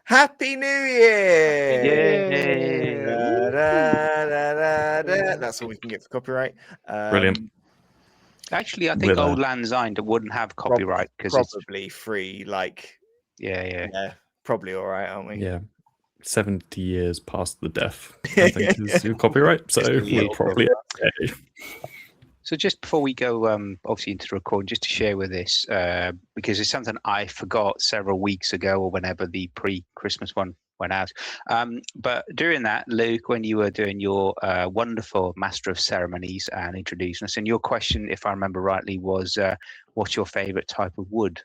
Happy New Year! Yay! Da, da, da, da. That's all we can get for copyright. Brilliant. Actually, I think Old Lang Syne wouldn't have copyright because it's probably free. Like, yeah, probably all right, aren't we? Yeah, 70 years past the death, I think is your copyright. So we're probably okay. So just before we go, obviously into the recording, just to share with this, because it's something I forgot several weeks ago or whenever the pre-Christmas one went out. But during that, Luke, when you were doing your wonderful Master of Ceremonies and introducing us, and your question, if I remember rightly, was what's your favourite type of wood?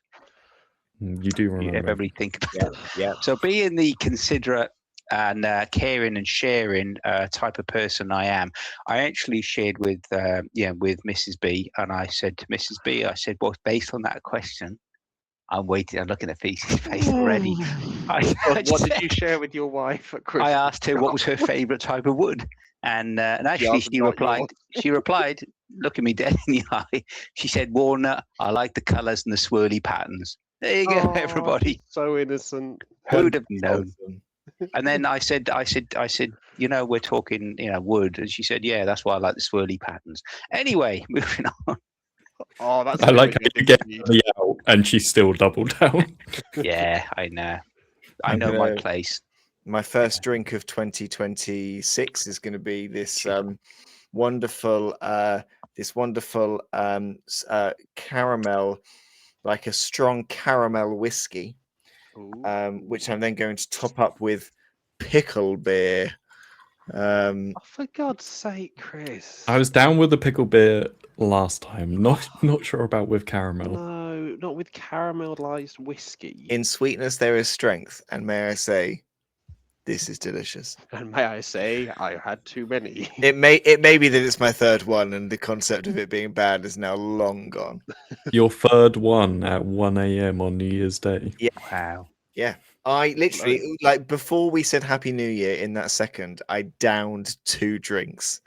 You do remember. Everybody think about it. Yeah. So being the considerate and caring and sharing type of person I am, I actually shared with Mrs. B, and I said to Mrs. B, I said, well, based on that question, I'm waiting. I'm looking at Feakes' face already. What did you share with your wife at Christmas? I asked her what was her favourite type of wood, and actually she replied. She replied, looking me dead in the eye. She said, "Walnut. I like the colours and the swirly patterns." There you go, everybody. So innocent. Who'd have known? And then I said, we're talking, wood, and she said, yeah, that's why I like the swirly patterns. Anyway, moving on. Oh, that's. I like how you get the out, and she still doubled down. Yeah, I know. I know my place. My first drink of 2026 is going to be this wonderful caramel, like a strong caramel whiskey, which I'm then going to top up with pickle beer. For God's sake, Chris! I was down with the pickle beer last time. Not sure about with caramel. No, not with caramelized whiskey. In sweetness there is strength, and may I say, this is delicious. And may I say, I had too many. It may be that it's my third one, and the concept of it being bad is now long gone. Your third one at 1 a.m. on New Year's Day. Yeah. Wow. Yeah. I literally, like, before we said Happy New Year, in that second, I downed 2 drinks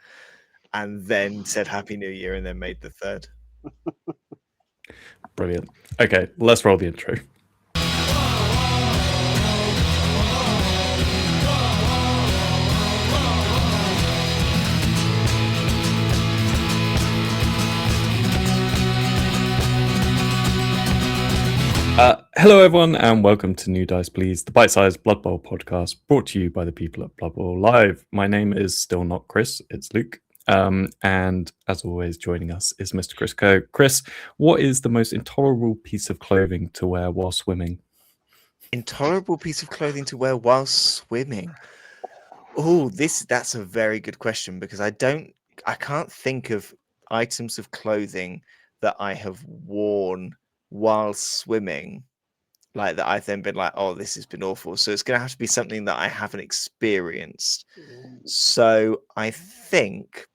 and then said Happy New Year and then made the third. Brilliant. Okay, let's roll the intro. Hello, everyone, and welcome to New Dice Please, the bite-sized Blood Bowl podcast brought to you by the people at Blood Bowl Live. My name is still not Chris, it's Luke. And as always, joining us is Mr. Chris Coe. Chris, what is the most intolerable piece of clothing to wear while swimming? Intolerable piece of clothing to wear while swimming? Oh, that's a very good question, because I can't think of items of clothing that I have worn while swimming, like that I've then been like, oh, this has been awful. So it's going to have to be something that I haven't experienced. So I think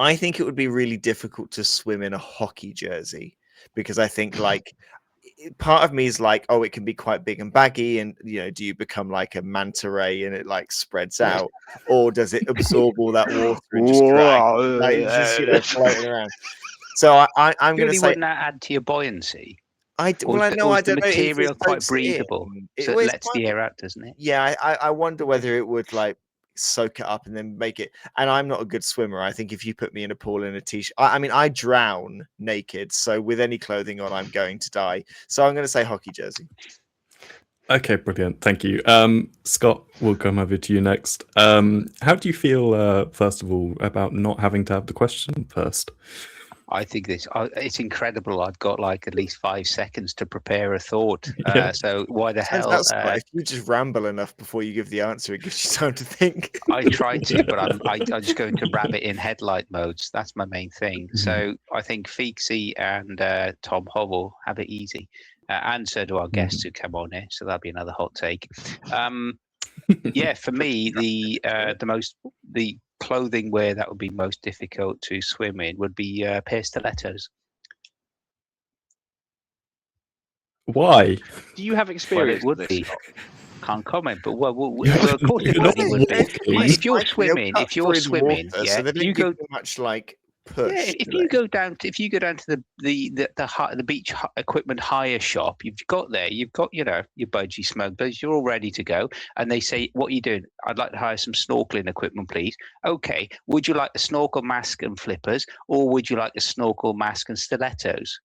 it would be really difficult to swim in a hockey jersey, because I think, like, part of me is like, oh, it can be quite big and baggy, and do you become like a manta ray and it like spreads out, or does it absorb all that water and just drag, floating around? So I'm going to say, wouldn't that add to your buoyancy? I don't know. The material quite breathable, so it lets the air out, doesn't it? Yeah, I wonder whether it would like soak it up and then make it. And I'm not a good swimmer. I think if you put me in a pool in a t-shirt, I mean, I drown naked. So with any clothing on, I'm going to die. So I'm going to say hockey jersey. Okay, brilliant. Thank you. Scott, we'll come over to you next. How do you feel, first of all, about not having to have the question first? I think it's incredible. I've got like at least 5 seconds to prepare a thought. So why the hell? If you just ramble enough before you give the answer, it gives you time to think. I try to, but I'm just going to rabbit in headlight modes. That's my main thing. So I think Feakes and Tom Hobble have it easy, and so do our guests who come on here. So that'll be another hot take. Yeah, for me, the clothing wear that would be most difficult to swim in would be pair stilettos. Why? Do you have experience? Well, it would be. Can't comment, but of course it would be. If you're swimming, water, yeah, so they don't you give go. you much like push. Yeah, if do you they? go down to the beach equipment hire shop, you've got your budgie smugglers, you're all ready to go, and they say, "What are you doing? I'd like to hire some snorkeling equipment, please." Okay, would you like a snorkel mask and flippers, or would you like a snorkel mask and stilettos?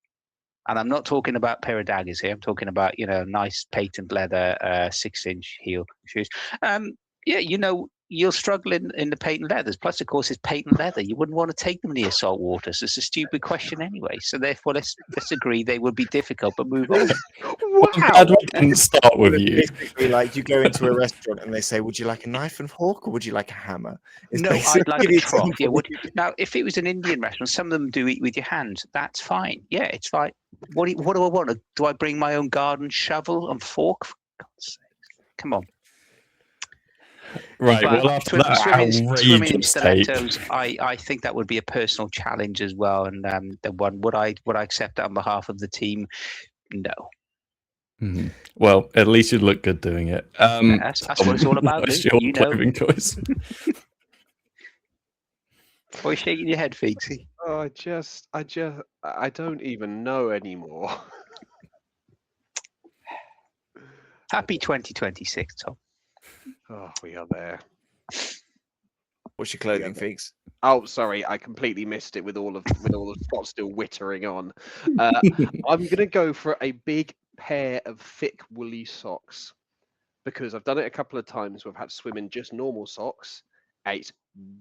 And I'm not talking about a pair of daggers here. I'm talking about nice patent leather 6-inch heel shoes. Yeah, you'll struggle in the patent leathers. Plus, of course, it's patent leather. You wouldn't want to take them near salt water. So it's a stupid question anyway. So therefore, let's agree they would be difficult, but move on. I'm glad we didn't start with It's you. basically like you go into a restaurant and they say, "Would you like a knife and fork or would you like a hammer?" It's No, I'd like basically a trough. Yeah, simple. now if it was an Indian restaurant, some of them do eat with your hands. That's fine. Yeah, it's fine. What do I want? Do I bring my own garden shovel and fork? For God's sake, come on. Right. But Well, after that swimming in outrageous take, stilettos, I think that would be a personal challenge as well. And the one would I accept that on behalf of the team? No. Well, at least you look good doing it. That's what it's all about. What's Luke, your clothing choice? Why are you shaking your head, Feakes? Oh, I don't even know anymore. Happy 2026, Tom. Oh, we are there. What's your clothing, Feakes? Oh, sorry, I completely missed it with all the spots still wittering on. I'm gonna go for a big pair of thick woolly socks because I've done it a couple of times where I've had to swim in just normal socks. And it's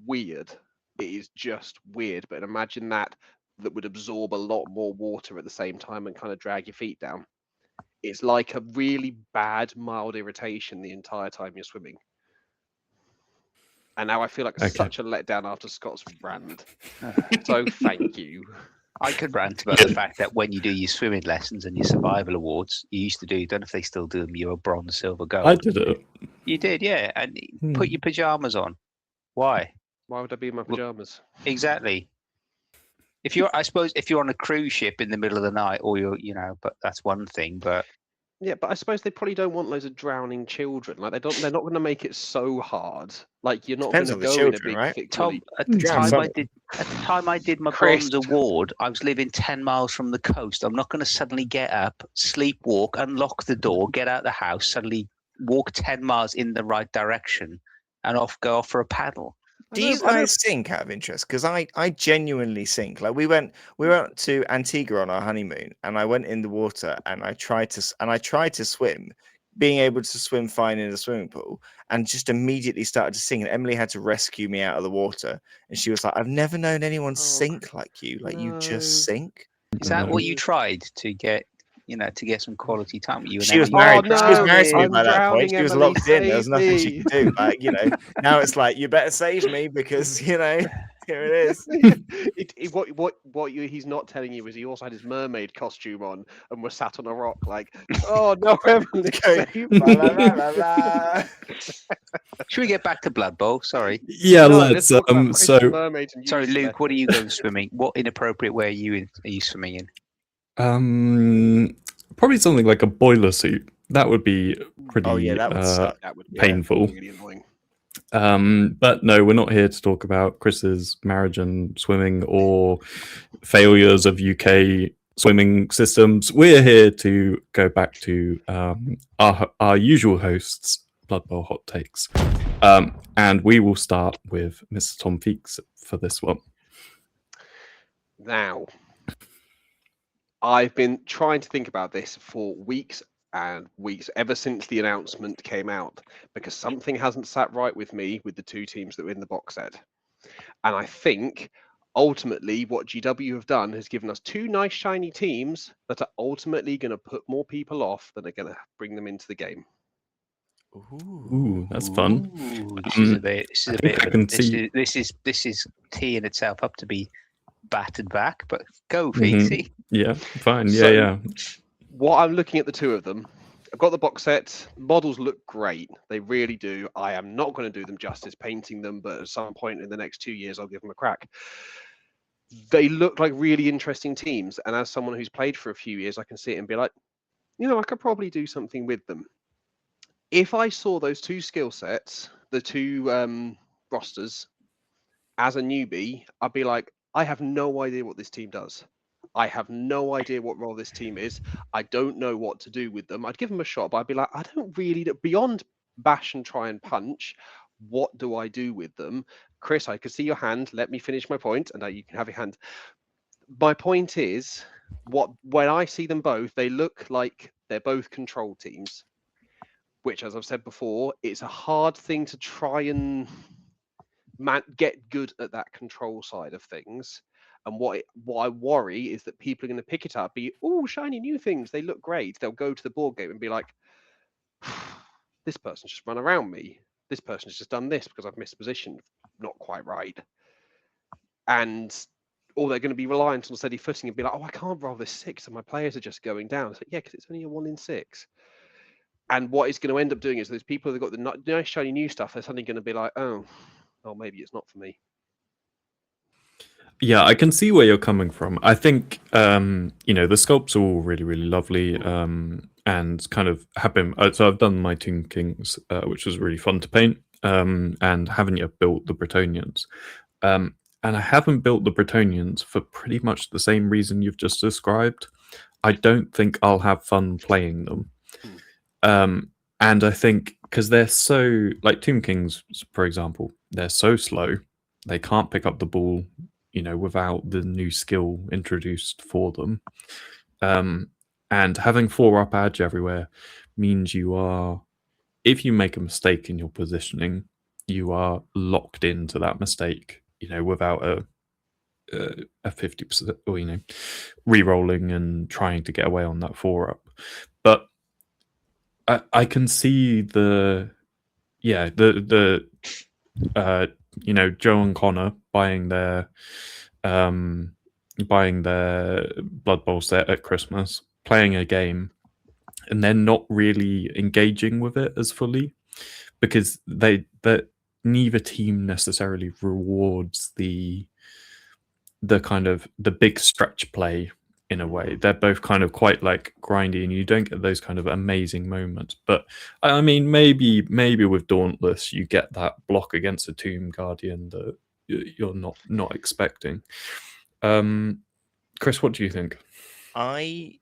weird. It is just weird. But imagine that would absorb a lot more water at the same time and kind of drag your feet down. It's like a really bad mild irritation the entire time you're swimming. And now I feel like such a letdown after Scott's rant. So thank you. I could rant about the fact that when you do your swimming lessons and your survival awards, you used to do, don't know if they still do them, you're a bronze, silver, gold. I did it. You did, yeah. And put your pajamas on. Why? Why would I be in my pajamas? Exactly. I suppose if you're on a cruise ship in the middle of the night, or but that's one thing. But yeah, but I suppose they probably don't want loads of drowning children. Like they're not going to make it so hard. Like you're not going to go in a big thick Tom, at woolly- the time I did my Chris. bronze award, I was living 10 miles from the coast. I'm not going to suddenly get up, sleepwalk, unlock the door, get out of the house, suddenly walk 10 miles in the right direction, and go off for a paddle. Do you guys sink out of interest? Because I genuinely sink. Like we went to Antigua on our honeymoon, and I went in the water and I tried to swim, being able to swim fine in a swimming pool, and just immediately started to sink. And Emily had to rescue me out of the water, and she was like, "I've never known anyone sink like you. Like you just sink." Is that what you tried to get? To get some quality time with you. She was married. no, She was married to me I'm by that point. drowning, She was Emily, locked in. There was save nothing she me. could do. Like now it's like you better save me because here it is. He's not telling you is he also had his mermaid costume on and was sat on a rock like, oh no, Emily, save me. Should we get back to Bloodbowl? Sorry. Yeah, No, let's. talk about So, mermaids and sorry, use Luke. What are you going swimming? What inappropriate way are you swimming in? Probably something like a boiler suit. That would be pretty Oh yeah, that would suck. That would be painful. really annoying. But no, we're not here to talk about Chris's marriage and swimming or failures of UK swimming systems. We're here to go back to our usual hosts, Blood Bowl hot takes, and we will start with Mr. Tom Feakes for this one. Now, I've been trying to think about this for weeks and weeks, ever since the announcement came out, because something hasn't sat right with me with the two teams that were in the box set. And I think ultimately what GW have done has given us two nice shiny teams that are ultimately going to put more people off than are going to bring them into the game. Ooh, that's fun. This is teeing itself up to be battered back, but go Feakes. Yeah, fine. So, what I'm looking at the two of them, I've got the box set. Models look great. They really do. I am not going to do them justice painting them, but at some point in the next 2 years, I'll give them a crack. They look like really interesting teams. And as someone who's played for a few years, I can see it and be like, I could probably do something with them. If I saw those two skill sets, the two rosters, as a newbie, I'd be like, I have no idea what this team does. I have no idea what role this team is. I don't know what to do with them. I'd give them a shot, but I'd be like, I don't really know. Beyond bash and try and punch, what do I do with them? Chris, I can see your hand. Let me finish my point, and you can have your hand. My point is, when I see them both, they look like they're both control teams, which, as I've said before, it's a hard thing to try and get good at that control side of things. And what I worry is that people are going to pick it up, be, oh, shiny new things, they look great. They'll go to the board game and be like, this person's just run around me. This person's just done this because I've missed position, not quite right. And or they're going to be reliant on steady footing and be like, oh, I can't roll this 6 and my players are just going down. It's like, yeah, because it's only a 1 in 6. And what it's going to end up doing is those people that got the nice shiny new stuff, they're suddenly going to be like, oh, maybe it's not for me. Yeah, I can see where you're coming from. I think the sculpts are all really, really lovely, and kind of have been. So I've done my Tomb Kings, which was really fun to paint, and haven't yet built the Bretonians. And I haven't built the Bretonians for pretty much the same reason you've just described. I don't think I'll have fun playing them. And I think because they're so, like Tomb Kings, for example, they're so slow, they can't pick up the ball, without the new skill introduced for them. And having 4-up edge everywhere means if you make a mistake in your positioning, you are locked into that mistake, without a 50% or, re-rolling and trying to get away on that 4-up. But I can see Joe and Connor buying their Blood Bowl set at Christmas, playing a game, and then not really engaging with it as fully because that neither team necessarily rewards the kind of the big stretch play. In a way, they're both kind of quite like grindy, and you don't get those kind of amazing moments. But I mean, maybe with Dauntless, you get that block against a Tomb Guardian that you're not expecting. Chris, what do you think? I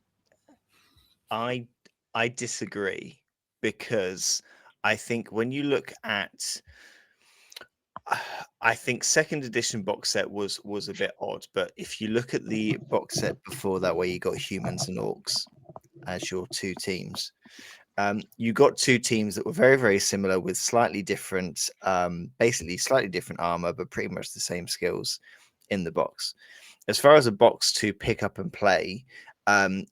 disagree, because I think when you look at, I think second edition box set was a bit odd, but if you look at the box set before that, where you got humans and orcs as your two teams, you got two teams that were very, very similar with slightly different, basically slightly different armor, but pretty much the same skills in the box. As far as a box to pick up and play,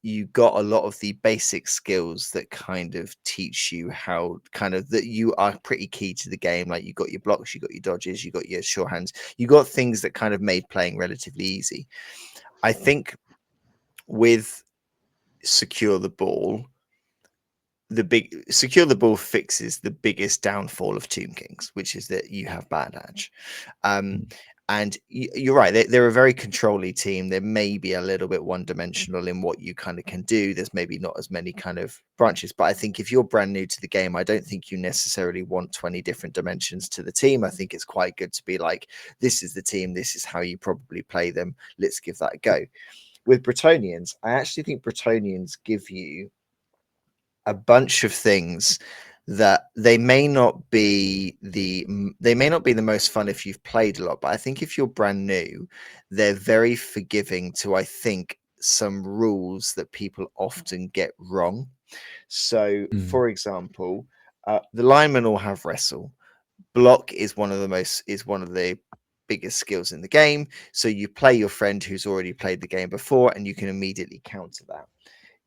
you got a lot of the basic skills that kind of teach you how that you are pretty key to the game. Like you got your blocks, you got your dodges, you got your sure hands, you got things that kind of made playing relatively easy. I think with Secure the Ball, Secure the Ball fixes the biggest downfall of Tomb Kings, which is that you have bad edge. And you're right, they're a very control-y team. They may be a little bit one-dimensional in what you kind of can do. There's maybe not as many kind of branches. But I think if you're brand new to the game, I don't think you necessarily want 20 different dimensions to the team. I think it's quite good to be like, this is the team. This is how you probably play them. Let's give that a go. With Bretonians, I actually think Bretonians give you a bunch of things that they may not be the most fun if you've played a lot, but I think if you're brand new, they're very forgiving to, I think, some rules that people often get wrong. So for example, the linemen all have wrestle. Block is one of the biggest skills in the game, so you play your friend who's already played the game before and you can immediately counter that.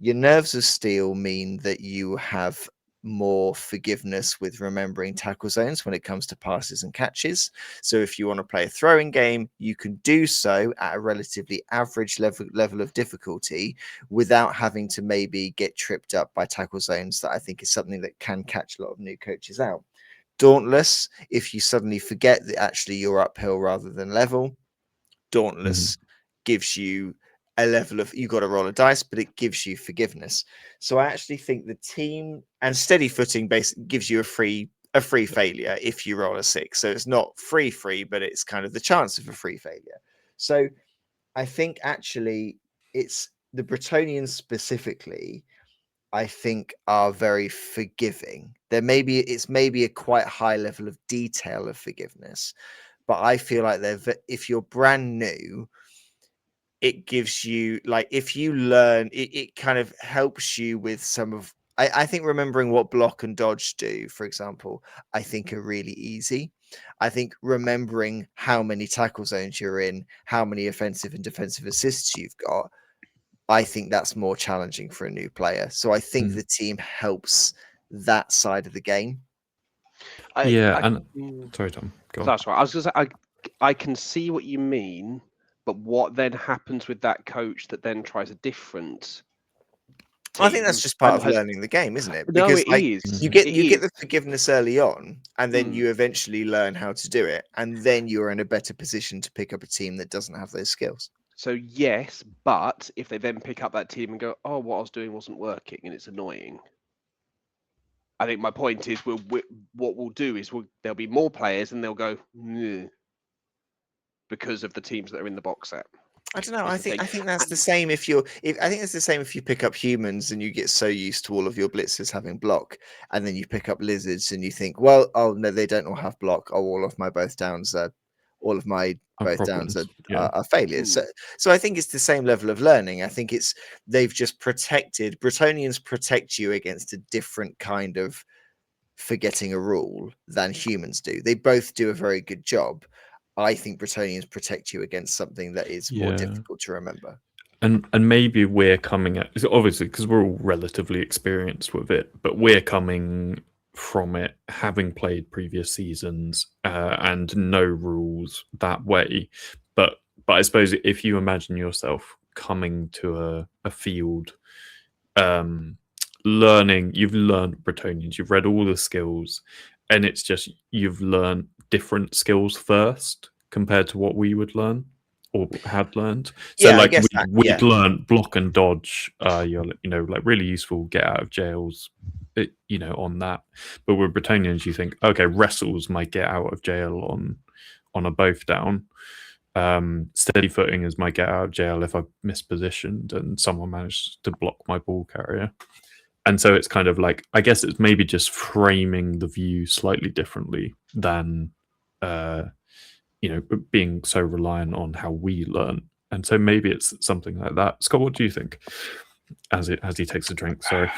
Your nerves of steel mean that you have more forgiveness with remembering tackle zones when it comes to passes and catches. So if you want to play a throwing game, you can do so at a relatively average level of difficulty without having to maybe get tripped up by tackle zones. That I think is something that can catch a lot of new coaches out. Dauntless, if you suddenly forget that actually you're uphill rather than level, Dauntless gives you a level of, you got to roll a dice, but it gives you forgiveness. So I actually think the team and steady footing basically gives you a free failure if you roll a 6. So it's not free, but it's kind of the chance of a free failure. So I think actually it's the Bretonians specifically, I think, are very forgiving. It's maybe a quite high level of detail of forgiveness, but I feel like if you're brand new, it gives you, like, if you learn it kind of helps you with some of, I think remembering what block and dodge do, for example, I think are really easy. I think remembering how many tackle zones you're in, how many offensive and defensive assists you've got, I think that's more challenging for a new player. So I think the team helps that side of the game. Sorry, Tom. Go on. That's right. I was going to say, I can see what you mean, but what then happens with that coach that then tries a different team? I think that's just part of learning the game, isn't it? No, Because it like, is. you get It the is. forgiveness early on, and then you eventually learn how to do it, and then you're in a better position to pick up a team that doesn't have those skills. So yes, but if they then pick up that team and go, "Oh, what I was doing wasn't working," and it's annoying. I think my point is, what we'll do is there'll be more players, and they'll go because of the teams that are in the box set. I don't know. I think that's the same if it's the same if you pick up humans and you get so used to all of your blitzers having block, and then you pick up lizards and you think, well, oh no, they don't all have block. Oh, all of my both downs are failures. So I think it's the same level of learning. I think they've just protected, Bretonians protect you against a different kind of forgetting a rule than humans do. They both do a very good job. I think Bretonians protect you against something that is more difficult to remember. And maybe we're coming at, obviously, because we're all relatively experienced with it, but we're coming from it having played previous seasons and no rules that way. But I suppose if you imagine yourself coming to a field, learning, you've learned Bretonians, you've read all the skills, and it's just you've learned different skills first compared to what we would learn or had learned. So like we'd learned block and dodge, you're like really useful get out of jails, on that. But with Bretonians, you think, okay, wrestles might get out of jail on a both down. Steady footing is my get out of jail if I mispositioned and someone managed to block my ball carrier. And so it's kind of like, I guess it's maybe just framing the view slightly differently than being so reliant on how we learn. And so maybe it's something like that. Scott, what do you think? As he takes a drink, sorry,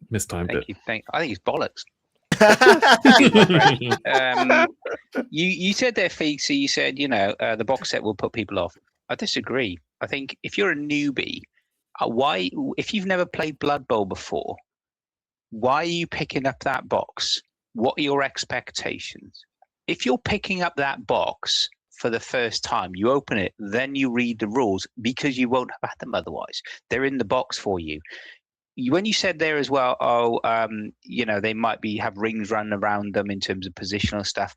mistimed it. I think it's bollocks. You said there, Feakes, so you said, the box set will put people off. I disagree. I think if you're a newbie, why, if you've never played Bloodbowl before, why are you picking up that box? What are your expectations? If you're picking up that box for the first time, you open it, then you read the rules because you won't have had them otherwise. They're in the box for you. When you said there as well, they might have rings running around them in terms of positional stuff.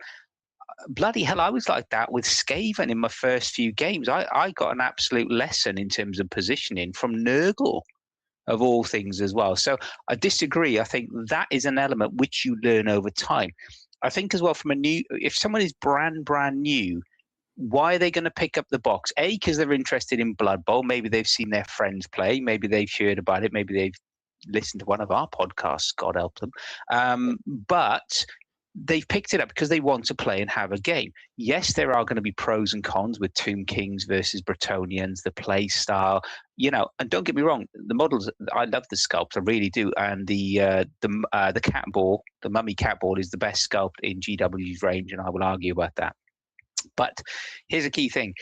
Bloody hell, I was like that with Skaven in my first few games. I got an absolute lesson in terms of positioning from Nurgle, of all things, as well. So I disagree. I think that is an element which you learn over time. I think as well, if someone is brand new, why are they going to pick up the box? A, because they're interested in Blood Bowl. Maybe they've seen their friends play. Maybe they've heard about it. Maybe they've listened to one of our podcasts. God help them. But they've picked it up because they want to play and have a game. Yes, there are going to be pros and cons with Tomb Kings versus Bretonians, the play style, and don't get me wrong, the models, I love the sculpt, I really do. And the cat ball, the mummy cat ball is the best sculpt in GW's range, and I will argue about that. But here's a key thing.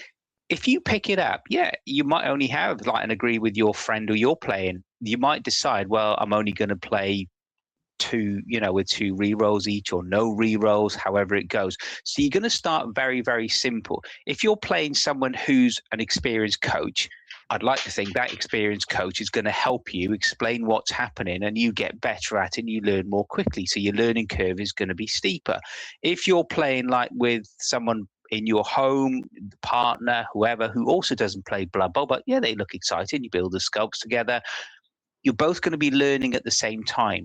If you pick it up, you might only have and agree with your friend who you're playing. You might decide, well, I'm only going to play two, with 2 rerolls each or no rerolls, however it goes. So you're going to start very, very simple. If you're playing someone who's an experienced coach, I'd like to think that experienced coach is going to help you explain what's happening, and you get better at it and you learn more quickly. So your learning curve is going to be steeper. If you're playing with someone in your home, partner, whoever, who also doesn't play Blood Bowl, but they look excited, you build the sculpts together, you're both going to be learning at the same time.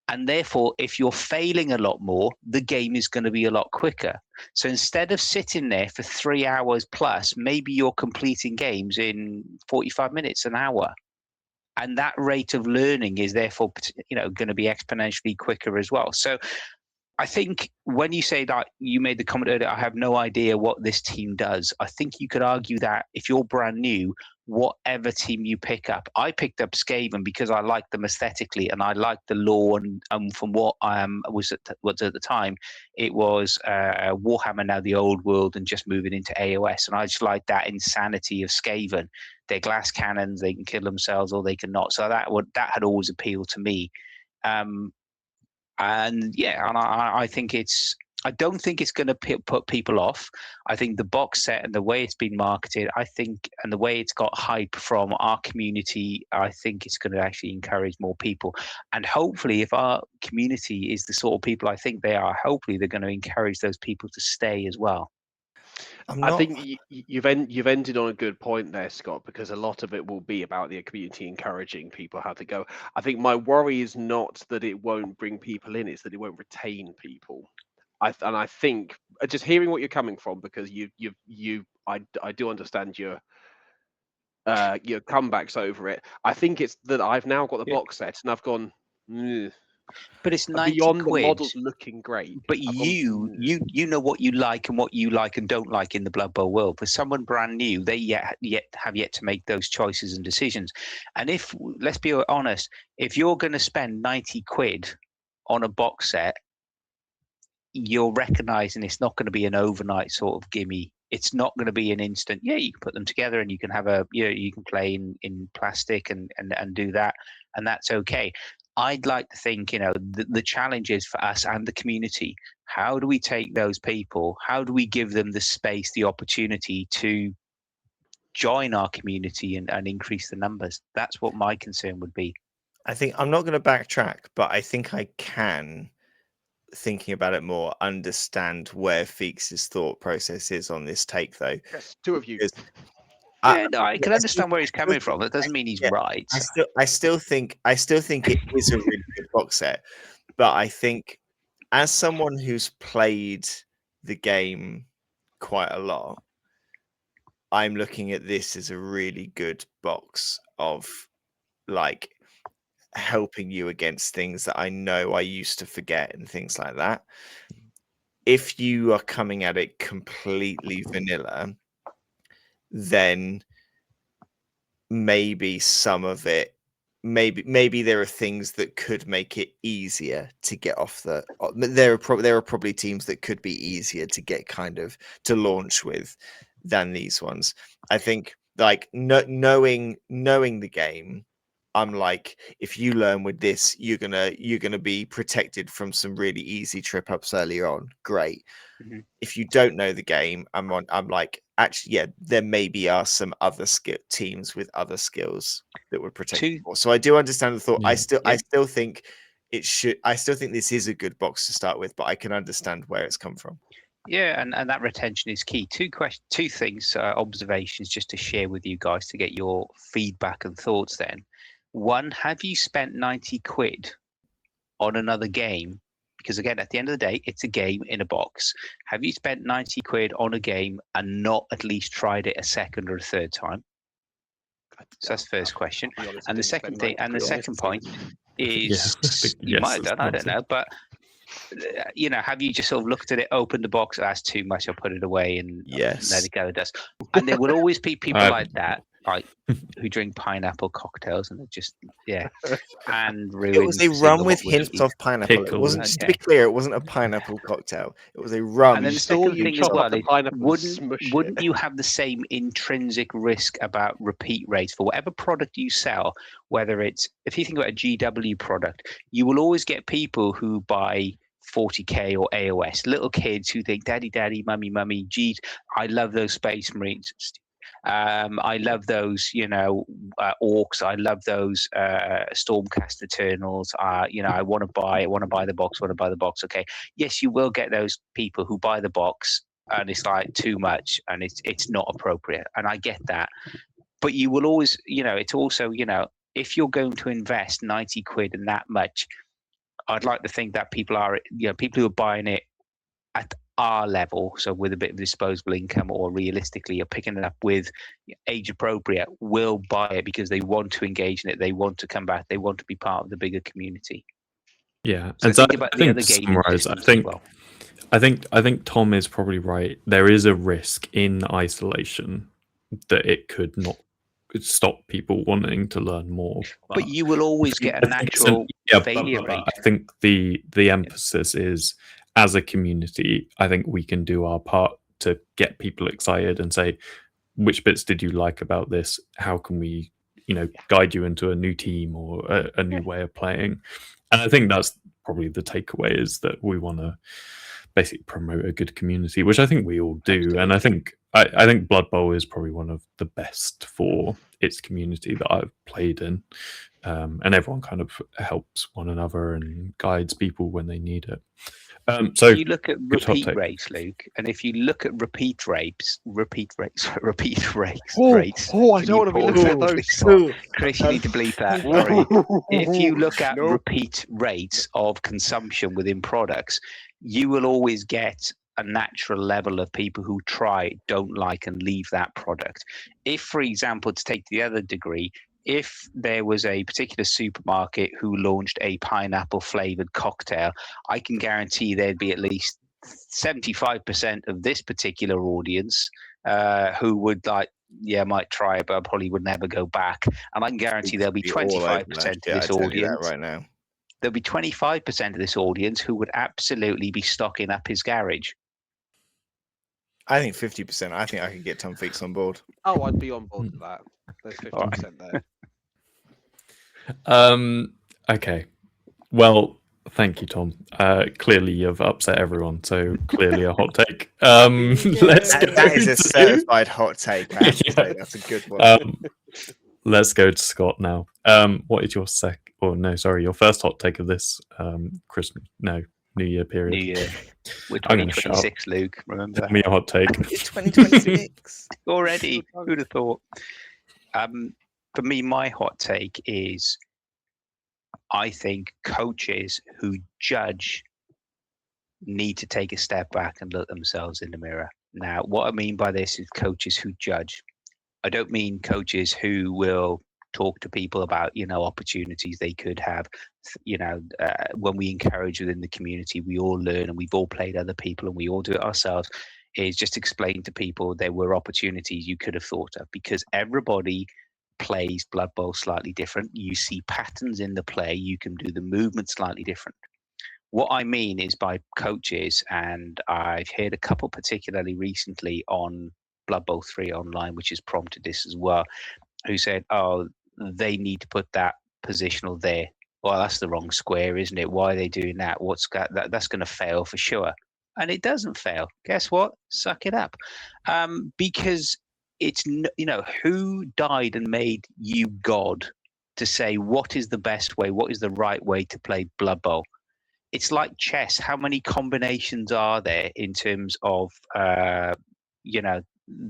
And therefore, if you're failing a lot more, the game is going to be a lot quicker. So instead of sitting there for 3 hours plus, maybe you're completing games in 45 minutes, an hour. And that rate of learning is therefore, going to be exponentially quicker as well. So I think when you say that, you made the comment earlier, I have no idea what this team does. I think you could argue that if you're brand new, whatever team you pick up, I picked up Skaven because I liked them aesthetically and I liked the lore. And from what I was at the time, it was Warhammer, now the old world, and just moving into AOS. And I just like that insanity of Skaven. They're glass cannons; they can kill themselves or they can not. So that had always appealed to me. And I think I don't think it's going to put people off. I think the box set and the way it's been marketed, and the way it's got hype from our community, I think it's going to actually encourage more people. And hopefully, if our community is the sort of people I think they are, hopefully they're going to encourage those people to stay as well. I think you've ended on a good point there, Scott, because a lot of it will be about the community encouraging people how to go. I think my worry is not that it won't bring people in; it's that it won't retain people. I think just hearing what you're coming from, because I do understand your comebacks over it. I think it's that I've now got the box set and I've gone. But it's 90 beyond quid, the models looking great. But you know what you like and don't like in the Blood Bowl world. For someone brand new, they have yet to make those choices and decisions. And if, let's be honest, if you're going to spend 90 quid on a box set, you're recognizing it's not going to be an overnight sort of gimme. It's not going to be an instant. Yeah, you can put them together and you can have you can play in plastic and do that, and that's okay. I'd like to think, the challenge is for us and the community. How do we take those people? How do we give them the space, the opportunity to join our community and increase the numbers? That's what my concern would be. I think I'm not going to backtrack, but I think I can, thinking about it more, understand where Feakes' thought process is on this take, though. Yes, two of you. I can understand where he's coming from. That doesn't mean he's right. I still think it is a really good box set, but I think as someone who's played the game quite a lot, I'm looking at this as a really good box of like helping you against things that I know I used to forget and things like that. If you are coming at it completely vanilla, then maybe some of it, maybe there are things that could make it easier to get off the. There are probably teams that could be easier to get to launch with than these ones. I think like knowing the game, I'm like, if you learn with this, you're gonna be protected from some really easy trip ups earlier on. Great. Mm-hmm. If you don't know the game, I'm like, actually, yeah, there maybe are some other teams with other skills that would protect you more. So I do understand the thought. Yeah. I still think it should. I still think this is a good box to start with, but I can understand where it's come from. Yeah, and that retention is key. Two things, observations, just to share with you guys to get your feedback and thoughts. Then, one, have you spent 90 quid on another game? Because again, at the end of the day, it's a game in a box. Have you spent 90 quid on a game and not at least tried it a second or a third time? So that's the first question. And the second thing, and the second point is, you might have done, I don't know, but have you just sort of looked at it, opened the box, that's too much, I'll put it away and let it go. And there will always be people like that, like who drink pineapple cocktails and just and ruin. It was a rum with hints of pineapple. It wasn't, just to be clear, it wasn't a pineapple cocktail. It was a rum. And then the second thing as well is, wouldn't you have the same intrinsic risk about repeat rates for whatever product you sell? Whether it's, if you think about a GW product, you will always get people who buy 40k or AOS, little kids who think, daddy, mummy, gee, I love those Space Marines. I love those, orcs. I love those Stormcast Eternals. I want to buy the box. Okay, yes, you will get those people who buy the box and it's like too much and it's not appropriate, and I get that. But you will always, it's also, if you're going to invest 90 quid and that much, I'd like to think that people who are buying it at our level, so with a bit of disposable income, or realistically are picking it up with age appropriate, will buy it because they want to engage in it, they want to come back, they want to be part of the bigger community. Yeah, So and think about the other to gaming summarize, systems as well. I think Tom is probably right. There is a risk in isolation that it could not stop people wanting to learn more. But you will always get a natural failure rate. I think the emphasis is, as a community, I think we can do our part to get people excited and say, which bits did you like about this? How can we, guide you into a new team or a new way of playing? And I think that's probably the takeaway, is that we want to basically promote a good community, which I think we all do. Absolutely. And I think Blood Bowl is probably one of the best for its community that I've played in, and everyone kind of helps one another and guides people when they need it. So you look at repeat rates, Luke, and if you look at repeat rates. Oh, I don't want to be looking at those. Chris, you need to bleep that. Sorry. If you look at repeat rates of consumption within products, you will always get a natural level of people who try, don't like, and leave that product. If, for example, to take the other degree, if there was a particular supermarket who launched a pineapple flavored cocktail, I can guarantee there'd be at least 75% of this particular audience who would might try it, but probably would never go back. And I can guarantee there'll be 25% of this audience right now. There'll be 25% of this audience who would absolutely be stocking up his garage. I think 50%. I think I could get Tom Feakes on board. Oh, I'd be on board with that. There's 50% there. Okay. Well, thank you, Tom. Clearly you've upset everyone, so clearly a hot take. That is a certified hot take. I have to say. That's a good one. Let's go to Scott now. What is your your first hot take of this Christmas? No, New Year period. New Year. We're 2026, Luke. Remember? Tell me a hot take. It's 2026 already. Who'd have thought? For me, my hot take is, I think coaches who judge need to take a step back and look themselves in the mirror. Now, what I mean by this is coaches who judge. I don't mean coaches who will talk to people about, opportunities they could have. When we encourage within the community, we all learn, and we've all played other people, and we all do it ourselves, is just explain to people there were opportunities you could have thought of, because everybody plays Blood Bowl slightly different. You see patterns in the play, you can do the movement slightly different. What I mean is by coaches, and I've heard a couple particularly recently on Blood Bowl 3 online, which has prompted this as well, who said, they need to put that positional there. Well, that's the wrong square, isn't it? Why are they doing that? That's going to fail for sure. And it doesn't fail. Guess what? Suck it up. Because it's, who died and made you God to say what is the best way, what is the right way to play Blood Bowl? It's like chess. How many combinations are there in terms of,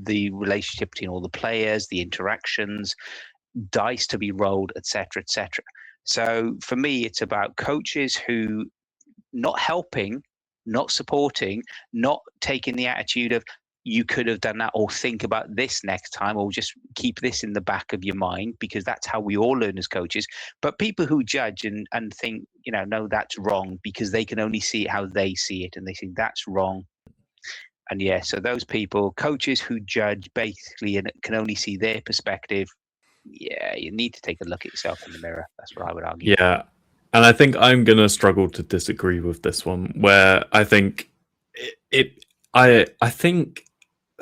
the relationship between all the players, the interactions, dice to be rolled, etc., etc. So for me, it's about coaches who not helping, not supporting, not taking the attitude of you could have done that, or think about this next time, or just keep this in the back of your mind, because that's how we all learn as coaches. But people who judge and think, no, that's wrong, because they can only see it how they see it, and they think that's wrong. And so those people, coaches who judge basically and can only see their perspective, you need to take a look at yourself in the mirror. That's what I would argue. Yeah, and I think I'm going to struggle to disagree with this one, where I think I think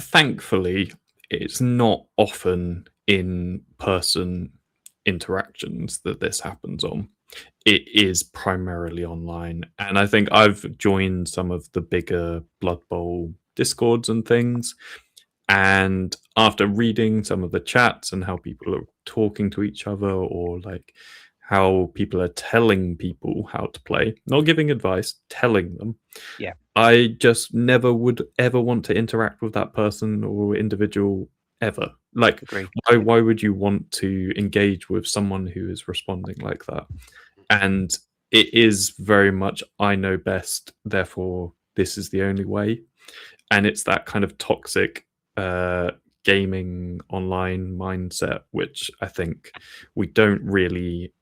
thankfully it's not often in-person interactions that this happens on. It is primarily online, and I think I've joined some of the bigger Blood Bowl Discords and things, and after reading some of the chats and how people are talking to each other, or like how people are telling people how to play, not giving advice, telling them, I just never would ever want to interact with that person or individual ever. Like, why would you want to engage with someone who is responding like that? And it is very much I know best, therefore this is the only way, and it's that kind of toxic gaming online mindset, which I think we don't really.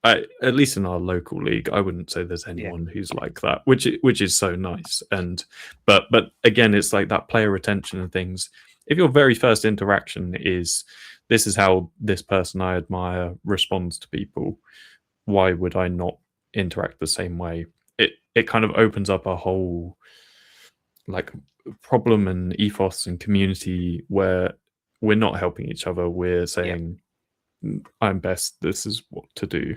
At least in our local league, I wouldn't say there's anyone who's like that, which is so nice. And but again, it's like that player retention and things. If your very first interaction is this is how this person I admire responds to people, why would I not interact the same way? It kind of opens up a whole like problem and ethos and community where we're not helping each other. We're saying I'm best. This is what to do.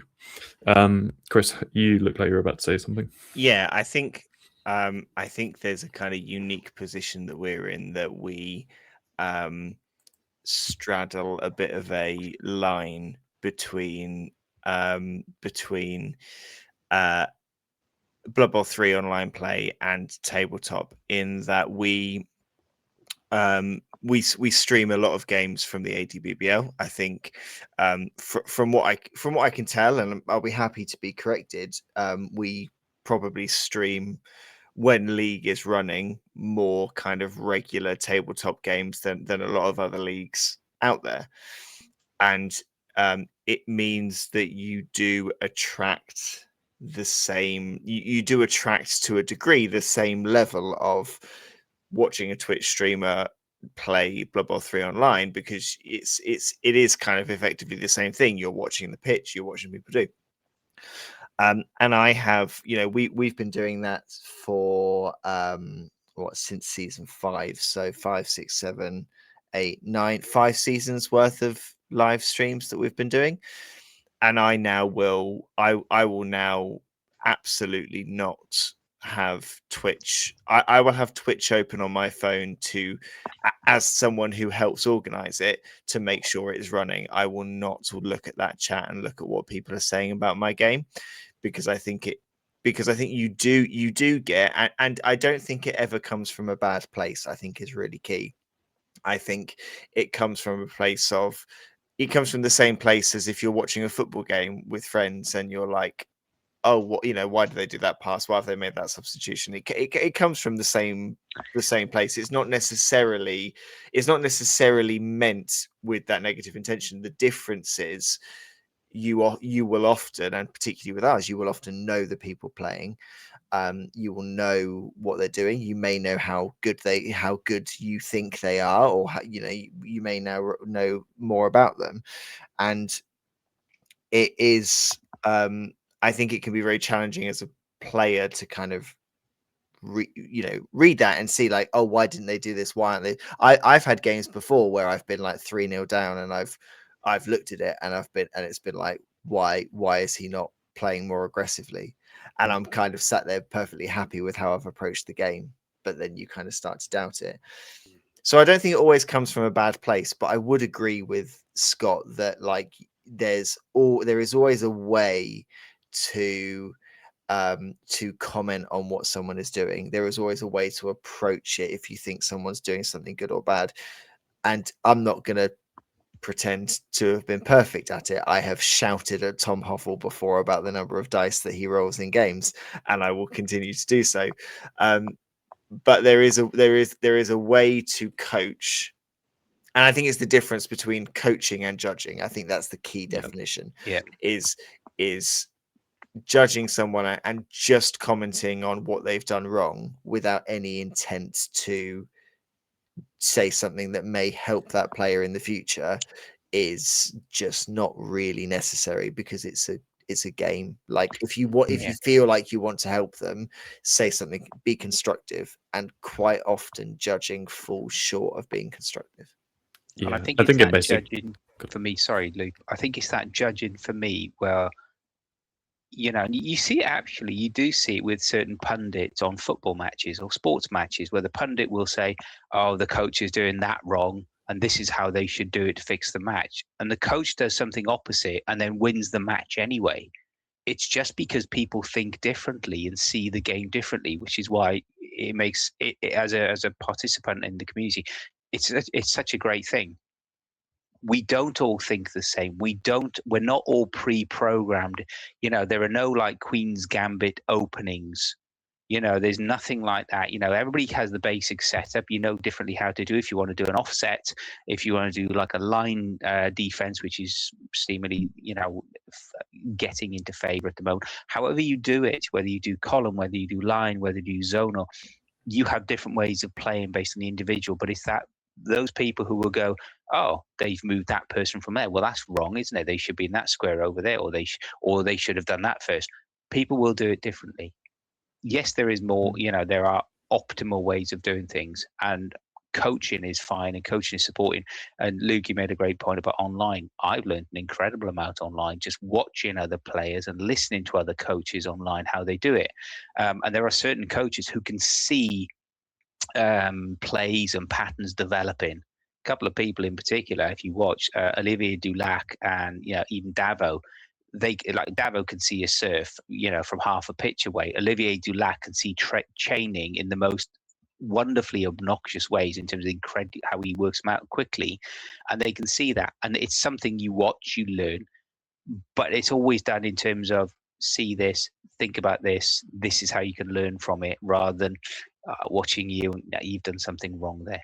Chris, you look like you're about to say something. Yeah, I think there's a kind of unique position that we're in, that we straddle a bit of a line between Blood Bowl 3 online play and tabletop, in that we stream a lot of games from the ADBBL. I think from what I can tell, and I'll be happy to be corrected, we probably stream, when league is running, more kind of regular tabletop games than a lot of other leagues out there. And it means that you do attract the same, you do attract to a degree the same level of watching a Twitch streamer play Blood Bowl 3 online, because it is kind of effectively the same thing. You're watching the pitch, you're watching people do. And I have, we've been doing that for since season 5, so 5, 6, 7, 8, 9, 5 seasons worth of live streams that we've been doing. And I will now absolutely not have Twitch. I will have Twitch open on my phone as someone who helps organize it, to make sure it is running. I will not look at that chat and look at what people are saying about my game, because I think you do get, and I don't think it ever comes from a bad place. I think is really key. I think it comes from a place of, it comes from the same place as if you're watching a football game with friends and you're like, oh, what, why do they do that pass? Why have they made that substitution? It comes from the same place. It's not necessarily meant with that negative intention. The difference is you will often, and particularly with us, you will often know the people playing. You will know what they're doing. You may know how good you think they are, or how, you may now know more about them. And it is, I think it can be very challenging as a player to kind of read that and see like, oh, why didn't they do this? Why aren't they? I've had games before where I've been like 3-0 down, and I've looked at it and it's been like, why is he not playing more aggressively? And I'm kind of sat there perfectly happy with how I've approached the game, but then you kind of start to doubt it. So I don't think it always comes from a bad place, but I would agree with Scott that like there is always a way to comment on what someone is doing. There is always a way to approach it if you think someone's doing something good or bad. And I'm not going to pretend to have been perfect at it. I have shouted at Tom Hoffel before about the number of dice that he rolls in games, and I will continue to do so. But there is a way to coach, and I think it's the difference between coaching and judging. I think that's the key definition. Yeah. Is judging someone and just commenting on what they've done wrong without any intent to say something that may help that player in the future is just not really necessary, because it's a game. Like if you feel like you want to help them, say something, be constructive, and quite often judging falls short of being constructive. Yeah, and I think it's that judging for me. Sorry, Luke. I think it's that judging for me where, you see it actually, you do see it with certain pundits on football matches or sports matches, where the pundit will say, oh, the coach is doing that wrong, and this is how they should do it to fix the match. And the coach does something opposite and then wins the match anyway. It's just because people think differently and see the game differently, which is why it makes it as a participant in the community, it's such a great thing. we don't all think the same. We're not all pre-programmed. There are no like Queen's Gambit openings. There's nothing like that. Everybody has the basic setup. Differently how to do. If you want to do an offset, if you want to do like a line defense, which is seemingly, getting into favor at the moment. However you do it, whether you do column, whether you do line, whether you do zonal, you have different ways of playing based on the individual. But it's those people who will go, oh, they've moved that person from there. Well, that's wrong, isn't it? They should be in that square over there, or they should have done that first. People will do it differently. Yes, there is more, there are optimal ways of doing things, and coaching is fine, and coaching is supporting. And Luke, you made a great point about online. I've learned an incredible amount online, just watching other players and listening to other coaches online, how they do it. And there are certain coaches who can see plays and patterns developing. A couple of people in particular, if you watch Olivier Dulac and even Davo, Davo can see a surf, from half a pitch away. Olivier Dulac can see chaining in the most wonderfully obnoxious ways in terms of how he works them out quickly, and they can see that. And it's something you watch, you learn, but it's always done in terms of see this, think about this. This is how you can learn from it, rather than watching you've done something wrong there.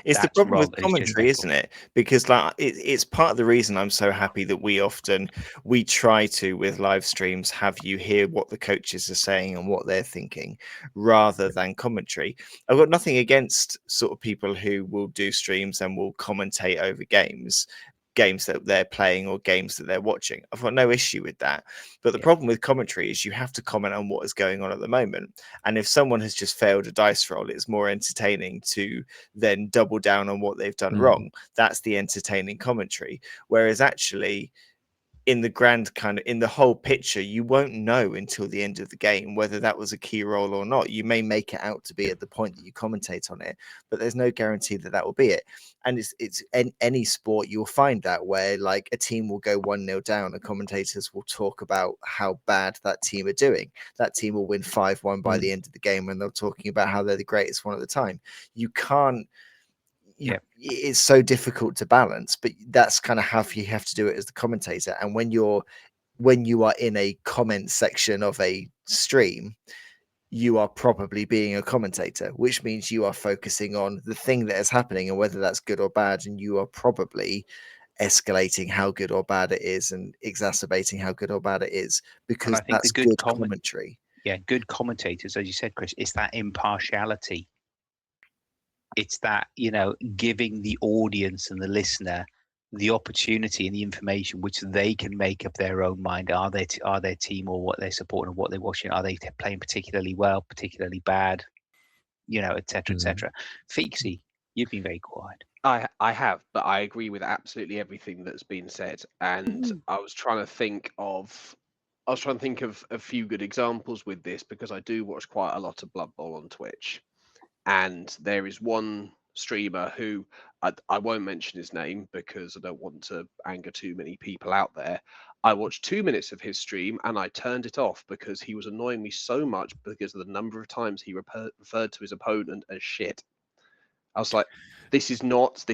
It's the problem with commentary, isn't it? Because it's part of the reason I'm so happy that we try to, with live streams, have you hear what the coaches are saying and what they're thinking rather than commentary. I've got nothing against sort of people who will do streams and will commentate over games that they're playing or games that they're watching. I've got no issue with that. But the problem with commentary is you have to comment on what is going on at the moment. And if someone has just failed a dice roll, it's more entertaining to then double down on what they've done wrong. That's the entertaining commentary. Whereas actually, in the whole picture, you won't know until the end of the game whether that was a key role or not. You may make it out to be at the point that you commentate on it, but there's no guarantee that will be it. And it's in any sport you'll find that, where like a team will go 1-0 down and commentators will talk about how bad that team are doing. That team will win 5-1 by the end of the game, and they're talking about how they're the greatest one at the time. You can't. It's so difficult to balance, but that's kind of how you have to do it as the commentator. And when you are in a comment section of a stream, you are probably being a commentator, which means you are focusing on the thing that is happening and whether that's good or bad, and you are probably escalating how good or bad it is and exacerbating how good or bad it is, because that's good commentary. Good commentators, as you said, Chris, it's that impartiality. It's that, giving the audience and the listener the opportunity and the information which they can make up their own mind. Are their team or what they're supporting and what they're watching, are they playing particularly well, particularly bad, et cetera, et cetera. Feakesy, you've been very quiet. I have, but I agree with absolutely everything that's been said. And I was trying to think of a few good examples with this, because I do watch quite a lot of Bloodbowl on Twitch. And there is one streamer who I won't mention his name because I don't want to anger too many people out there. I watched 2 minutes of his stream and I turned it off because he was annoying me so much because of the number of times he referred to his opponent as shit. I was like, this is not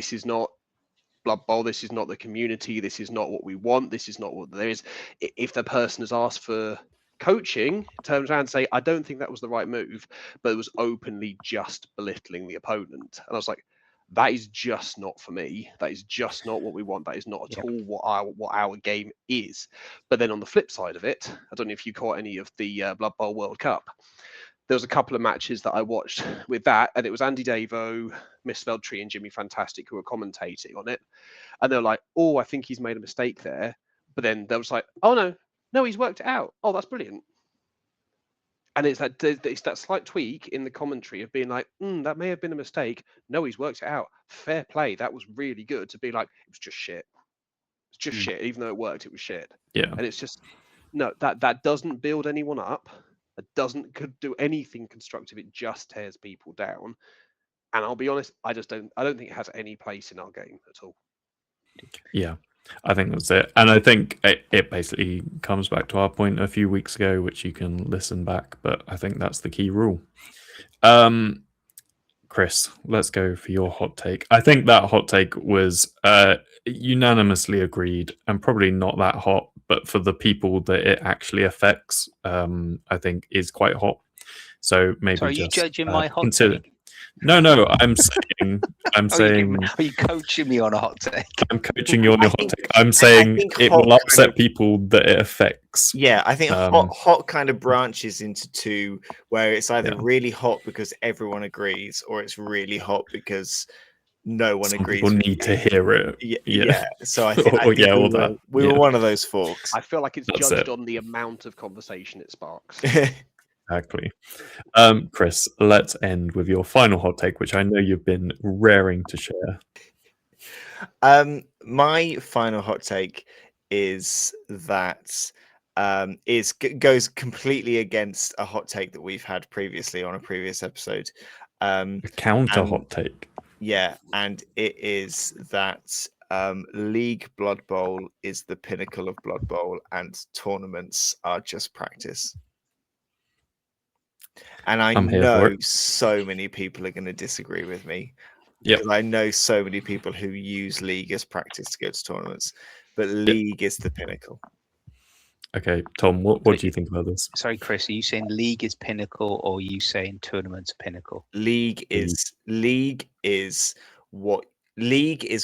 Blood Bowl. This is not the community. This is not what we want. This is not what there is. If the person has asked for coaching, turns around and say, I don't think that was the right move, but it was openly just belittling the opponent. And I was like, that is just not for me. That is just not what we want. That is not at all what our game is. But then on the flip side of it, I don't know if you caught any of the Blood Bowl World Cup. There was a couple of matches that I watched with that, and it was Andy Davo, Misspelled Tree, and Jimmy Fantastic who were commentating on it. And they're like, oh, I think he's made a mistake there. But then they was like, oh, no, he's worked it out. Oh, that's brilliant. And it's that slight tweak in the commentary of being like, that may have been a mistake. No, he's worked it out. Fair play. That was really good. To be like, it was just shit. It's just shit. Even though it worked, it was shit. Yeah. And it's just, no, that doesn't build anyone up. It doesn't do anything constructive. It just tears people down. And I'll be honest, I don't think it has any place in our game at all. Yeah, I think that's it. And I think it basically comes back to our point a few weeks ago, which you can listen back. But I think that's the key rule. Chris, let's go for your hot take. I think that hot take was unanimously agreed, and probably not that hot, but for the people that it actually affects, I think is quite hot. So maybe So are you just judging my hot consider. take? No, I'm saying, Are you coaching me on a hot take? I'm coaching you on I your hot think- take. I'm I saying think it hot will upset kind of- people that it affects. Yeah, I think Um, hot kind of branches into two, where it's either Yeah. really hot because everyone agrees, or it's really hot because no one Some agrees. people with need you. to hear it. Yeah. So I think, Or we, that. we were one of those forks. I feel like it's That's judged it. on the amount of conversation it sparks. Exactly. Chris, let's end with your final hot take, which I know you've been raring to share. My final hot take is that goes completely against a hot take that we've had previously on a previous episode. A counter and- hot take. Yeah, and it is that League Blood Bowl is the pinnacle of Blood Bowl, and tournaments are just practice. And I I'm here for know it. so many people are going to disagree with me. Yep. Because I know so many people who use League as practice to go to tournaments, but League is the pinnacle. Okay, Tom, what do you think about this? Sorry, Chris, are you saying league is pinnacle, or are you saying tournaments are pinnacle? League is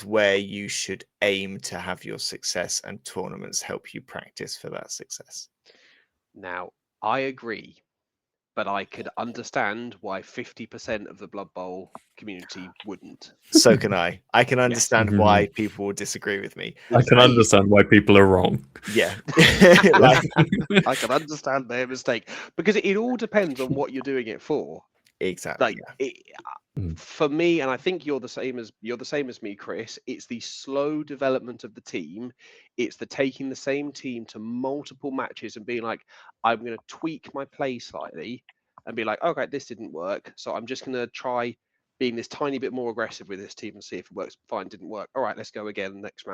where you should aim to have your success, and tournaments help you practice for that success. Now, I agree, but I could understand why 50% of the Blood Bowl community wouldn't. So can I. I can understand Mhm. why people will disagree with me. I can understand why people are wrong. Yeah. I can understand their mistake because it all depends on what you're doing it for. Exactly. Like for me, and I think you're the same as me, Chris. It's the slow development of the team. It's the taking the same team to multiple matches and being like, I'm going to tweak my play slightly and be like, okay, this didn't work, so I'm just going to try being this tiny bit more aggressive with this team and see if it works. Fine, didn't work. All right, let's go again next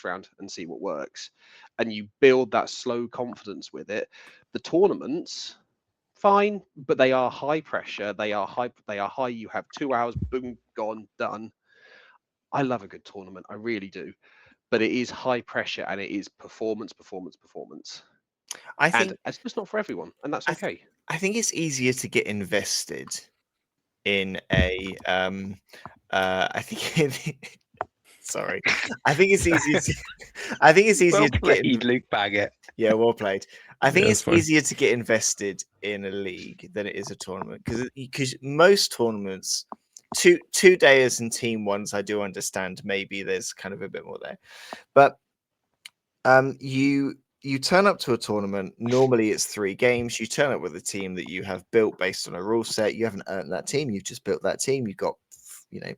round and see what works. And you build that slow confidence with it. The tournaments, fine, but they are high pressure. They are high. You have 2 hours, boom, gone, done. I love a good tournament. I really do. But it is high pressure and it is performance. I think And it's just not for everyone, and that's okay. I think it's easier to get invested in a I think sorry. I think it's easier to get Luke Baggett. Yeah, well played. I think Yeah, it's that's fine. easier to get invested in a league than it is a tournament, because most tournaments, two days and team ones, I do understand. Maybe there's kind of a bit more there, but you turn up to a tournament. Normally, it's 3 games. You turn up with a team that you have built based on a rule set. You haven't earned that team. You've just built that team. You got,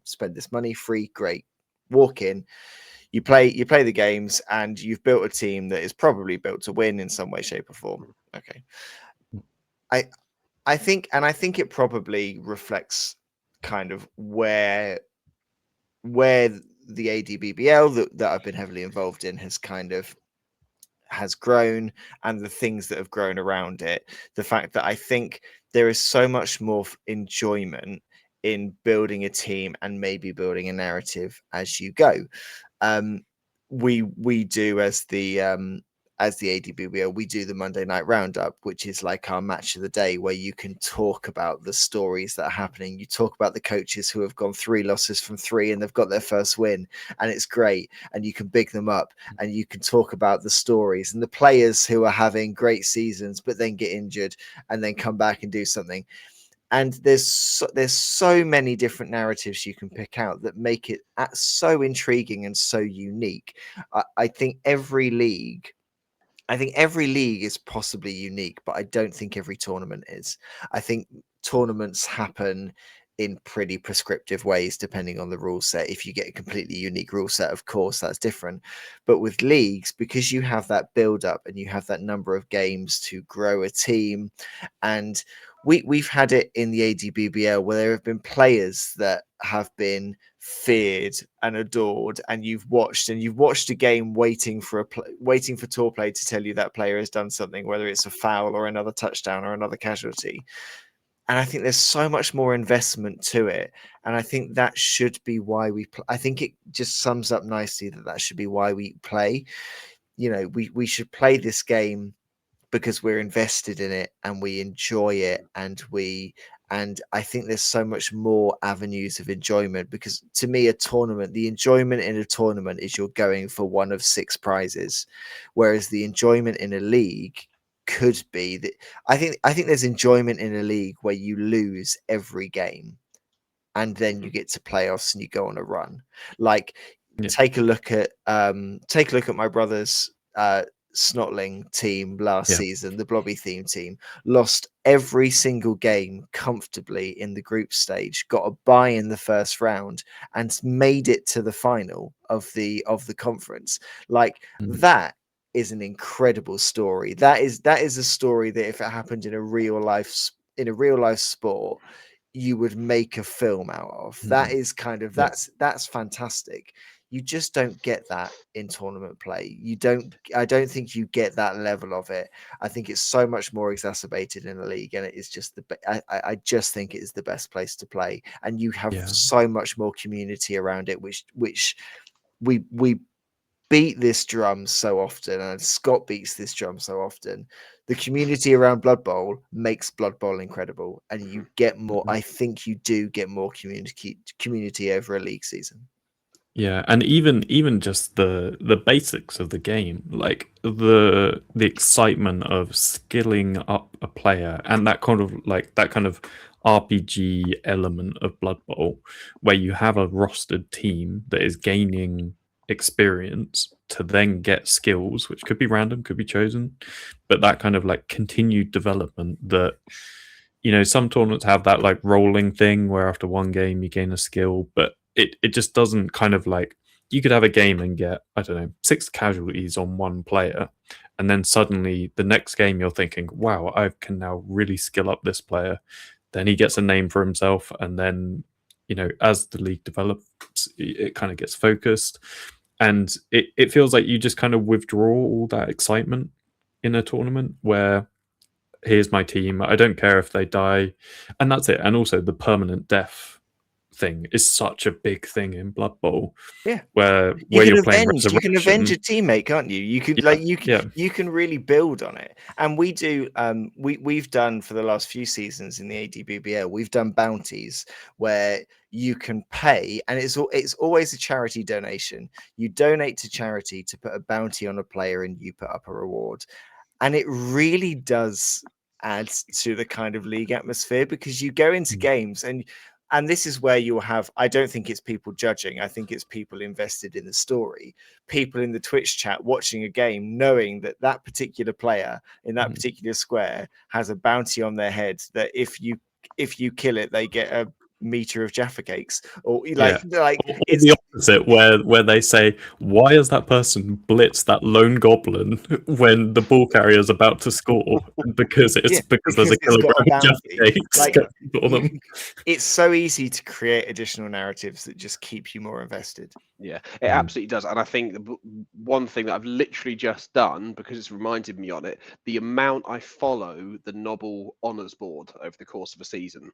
spend this money, free, great. Walk in. You play the games, and you've built a team that is probably built to win in some way, shape, or form. Okay, I think it probably reflects kind of where the ADBBL that I've been heavily involved in has grown, and the things that have grown around it. The fact that I think there is so much more enjoyment in building a team and maybe building a narrative as you go. We do as the ADBBL, we do the Monday night roundup, which is like our match of the day, where you can talk about the stories that are happening. You talk about the coaches who have gone 3 losses from 3 and they've got their first win, and it's great. And you can big them up, and you can talk about the stories and the players who are having great seasons, but then get injured and then come back and do something. And there's so many different narratives you can pick out that make it so intriguing and so unique. I think every league is possibly unique, but I don't think every tournament is. I think tournaments happen in pretty prescriptive ways depending on the rule set. If you get a completely unique rule set, of course, that's different. But with leagues, because you have that build up and you have that number of games to grow a team, and we've had it in the ADBBL where there have been players that have been feared and adored, and you've watched a game waiting for tour play to tell you that player has done something, whether it's a foul or another touchdown or another casualty. and I think there's so much more investment to it, and I think that should be why we I think it just sums up nicely that should be why we play. You know, we should play this game because we're invested in it and we enjoy it, and I think there's so much more avenues of enjoyment, because to me the enjoyment in a tournament is you're going for one of 6 prizes, whereas the enjoyment in a league could be that I think there's enjoyment in a league where you lose every game and then you get to playoffs and you go on a run. Like Yeah. take a look at my brother's Snotling team last season, the Blobby theme team, lost every single game comfortably in the group stage, got a bye in the first round, and made it to the final of the conference. Like that is an incredible story. That is a story that if it happened in a real life sport, you would make a film out of. That is kind of that's fantastic. You just don't get that in tournament play. I don't think you get that level of it. I think it's so much more exacerbated in the league, and it is just I just think it is the best place to play, and you have so much more community around it, which we beat this drum so often, and Scott beats this drum so often. The community around Blood Bowl makes Blood Bowl incredible, and you get more. I think you do get more community over a league season. Yeah, and even just the basics of the game, like the excitement of skilling up a player, and that kind of RPG element of Blood Bowl, where you have a rostered team that is gaining experience to then get skills, which could be random, could be chosen, but that kind of like continued development that, you know, some tournaments have that like rolling thing where after one game you gain a skill, but it just doesn't kind of like, you could have a game and get, I don't know, 6 casualties on one player, and then suddenly the next game you're thinking, wow, I can now really skill up this player. Then he gets a name for himself, and then, you know, as the league develops, it kind of gets focused, and it feels like you just kind of withdraw all that excitement in a tournament where here's my team, I don't care if they die, and that's it. And also the permanent death thing is such a big thing in Blood Bowl. Yeah, where you you're playing can avenge a Resurrection. teammate, can't you? You could you can really build on it, and we do. We've done for the last few seasons in the ADBBL, we've done bounties where you can pay, and it's always a charity donation. You donate to charity to put a bounty on a player, and you put up a reward, and it really does add to the kind of league atmosphere, because you go into games and this is where you'll have, I don't think it's people judging, I think it's people invested in the story, people in the Twitch chat watching a game knowing that that particular player in that particular square has a bounty on their head, that if you kill it, they get a meter of Jaffa cakes, or like Or it's the opposite, where they say, why has that person blitzed that lone goblin when the ball carrier is about to score? Because there's a it's kilogram got a of Jaffa bounty. cakes Like, for them. it's so easy to create additional narratives that just keep you more invested. Yeah, it absolutely does. And I think one thing that I've literally just done, because it's reminded me on it, the amount I follow the Nobble honours board over the course of a season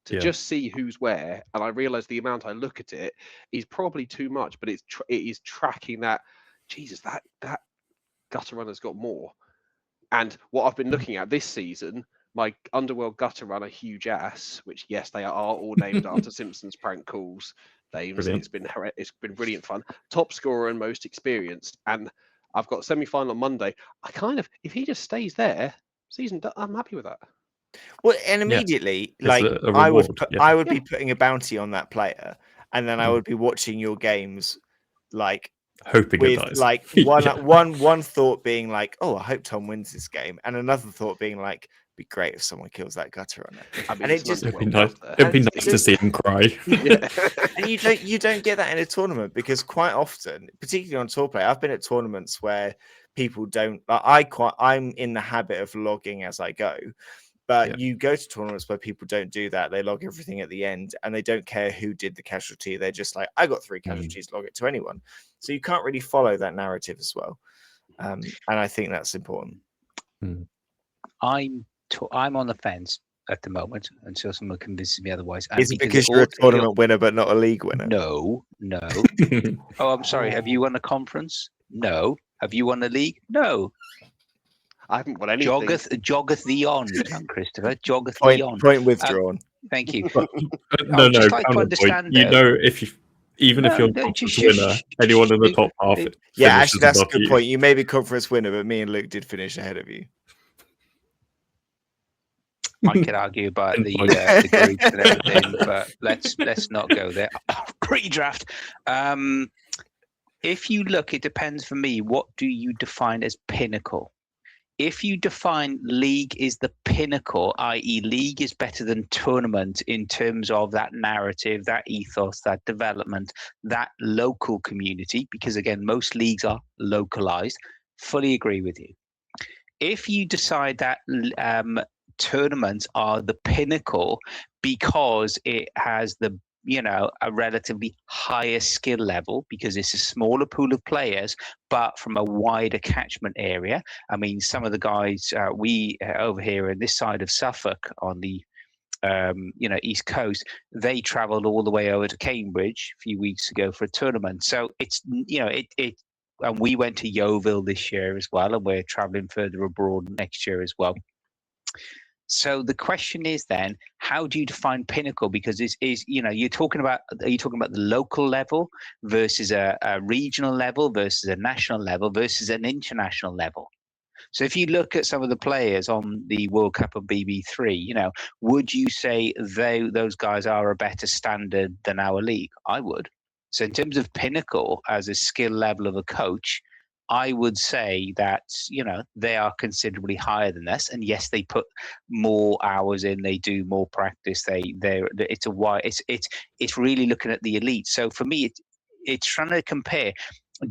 to just see who's where, and I realize the amount I look at it is probably too much, but it is tracking that. Jesus, that gutter runner's got more. And what I've been looking at this season, my Underworld gutter runner, Huge Ass, which yes, they are all named after Simpsons prank calls names. And it's been brilliant fun. Top scorer and most experienced, and I've got semi-final on Monday. If he just stays there, I'm happy with that. Well, and immediately, It's like a reward, I would be putting a bounty on that player, and then I would be watching your games, like hoping it with dies. like one thought being like, oh, I hope Tom wins this game, and another thought being like, be great if someone kills that gutter on it. I mean, and it just it'd be nice to see him cry. And you don't get that in a tournament, because quite often, particularly on tour play, I've been at tournaments where people don't. I'm in the habit of logging as I go. But you go to tournaments where people don't do that. They log everything at the end, and they don't care who did the casualty. They're just like, I got 3 casualties, log it to anyone. So you can't really follow that narrative as well. And I think that's important. I'm on the fence at the moment until someone convinces me otherwise. And Is it because you're a tournament winner but not a league winner? No. Oh, I'm sorry. Have you won a conference? No. Have you won a league? No. I haven't won anything. Joggeth thee on, young Christopher. Joggeth thee on. Point withdrawn. Thank you. No, just like to counterpoint. understand, You though. know, if you even if you're a conference winner, anyone in the top half. Yeah, finishes actually, that's a above good you. point. You may be conference winner, but me and Luke did finish ahead of you. I could argue about the groups and everything, but let's not go there. Pre-draft. If you look, it depends for me. What do you define as pinnacle? If you define league is the pinnacle, i.e., league is better than tournament in terms of that narrative, that ethos, that development, that local community, because again, most leagues are localized. Fully agree with you. If you decide that tournaments are the pinnacle because it has the a relatively higher skill level because it's a smaller pool of players, but from a wider catchment area. I mean, some of the guys we over here in this side of Suffolk on the East Coast, they traveled all the way over to Cambridge a few weeks ago for a tournament. So it's and we went to Yeovil this year as well, and we're traveling further abroad next year as well. So the question is then, how do you define pinnacle? Because you're talking about, are you talking about the local level versus a regional level versus a national level versus an international level? So if you look at some of the players on the World Cup of BB3, would you say those guys are a better standard than our league? I would. So in terms of pinnacle as a skill level of a coach, I would say that they are considerably higher than us, and yes, they put more hours in, they do more practice. It's really looking at the elite. So for me, it's trying to compare.